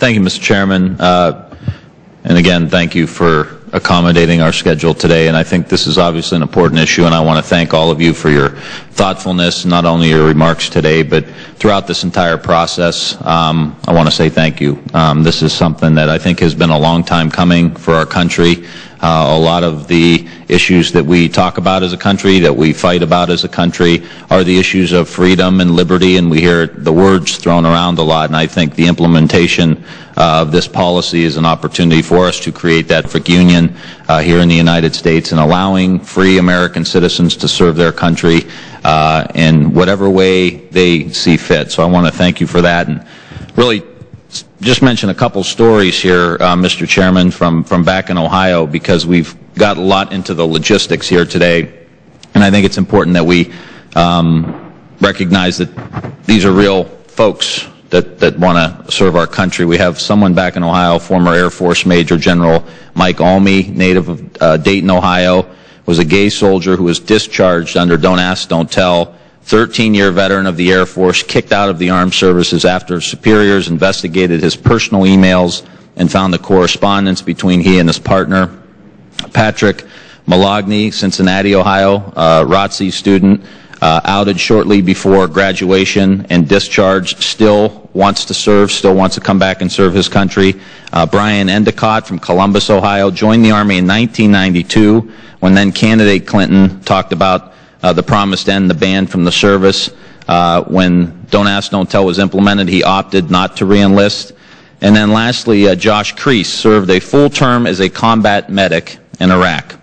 Thank you, Mr. Chairman. And again, thank you for accommodating our schedule today. And I think this is obviously an important issue, and I want to thank all of you for your thoughtfulness, not only your remarks today, but throughout this entire process. I want to say thank you. This is something that I think has been a long time coming for our country. A lot of the issues that we talk about as a country, that we fight about as a country, are the issues of freedom and liberty, and we hear the words thrown around a lot. And I think the implementation of this policy is an opportunity for us to create that perfect union here in the United States and allowing free American citizens to serve their country in whatever way they see fit. So I want to thank you for that, and really just mention a couple stories here, Mr. Chairman, from back in Ohio, because we've got a lot into the logistics here today, and I think it's important that we recognize that these are real folks that want to serve our country. We have someone back in Ohio, former Air Force Major General Mike Almy, native of Dayton, Ohio, was a gay soldier who was discharged under Don't Ask, Don't Tell. 13-year veteran of the Air Force, kicked out of the armed services after superiors investigated his personal emails and found the correspondence between he and his partner. Patrick Malogny, Cincinnati, Ohio, ROTC student, outed shortly before graduation and discharge, still wants to serve, still wants to come back and serve his country. Brian Endicott from Columbus, Ohio, joined the Army in 1992 when then candidate Clinton talked about the promised end, the ban from the service. When Don't Ask, Don't Tell was implemented, he opted not to re-enlist. And then lastly, Josh Crease served a full term as a combat medic in Iraq.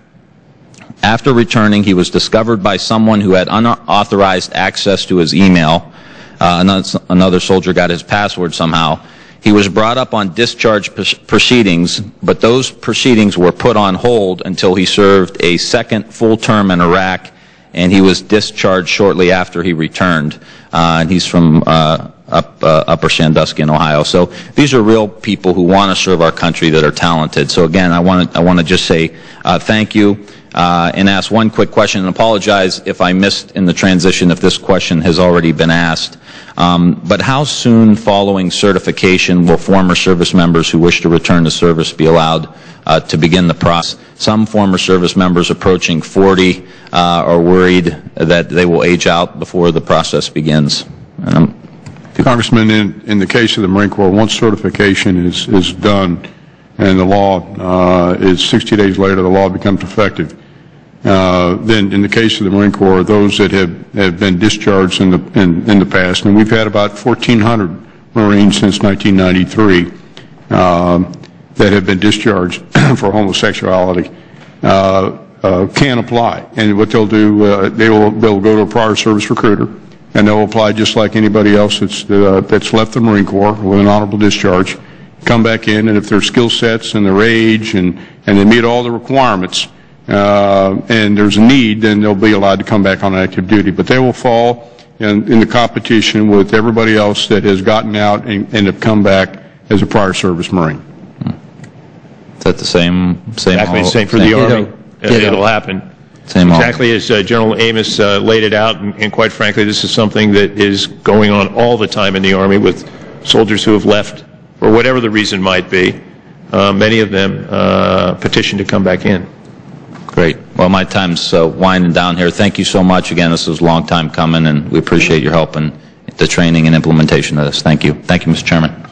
After returning, he was discovered by someone who had unauthorized access to his email. Another soldier got his password somehow. He was brought up on discharge proceedings, but those proceedings were put on hold until he served a second full term in Iraq, and he was discharged shortly after he returned. And he's from Upper Sandusky in Ohio. So these are real people who want to serve our country, that are talented. So again, I want to just say thank you and ask one quick question, and apologize if I missed in the transition if this question has already been asked. But how soon following certification will former service members who wish to return to service be allowed to begin the process? Some former service members approaching 40 are worried that they will age out before the process begins. Congressman, in the case of the Marine Corps, once certification is done and the law is 60 days later, the law becomes effective. Then in the case of the Marine Corps, those that have been discharged in the past, and we've had about 1,400 Marines since 1993 that have been discharged for homosexuality, can apply. And what they'll do, they'll go to a prior service recruiter, and they'll apply just like anybody else that's left the Marine Corps with an honorable discharge, come back in, and if their skill sets and their age and they meet all the requirements, and there's a need, then they'll be allowed to come back on active duty. But they will fall in the competition with everybody else that has gotten out and have come back as a prior service Marine. Is that the same? Exactly the same for the Army. It'll happen. Exactly as General Amos laid it out, and quite frankly, this is something that is going on all the time in the Army with soldiers who have left for whatever the reason might be. Many of them petition to come back in. Great. Well, my time's winding down here. Thank you so much. Again, this was a long time coming, and we appreciate your help in the training and implementation of this. Thank you. Thank you, Mr. Chairman.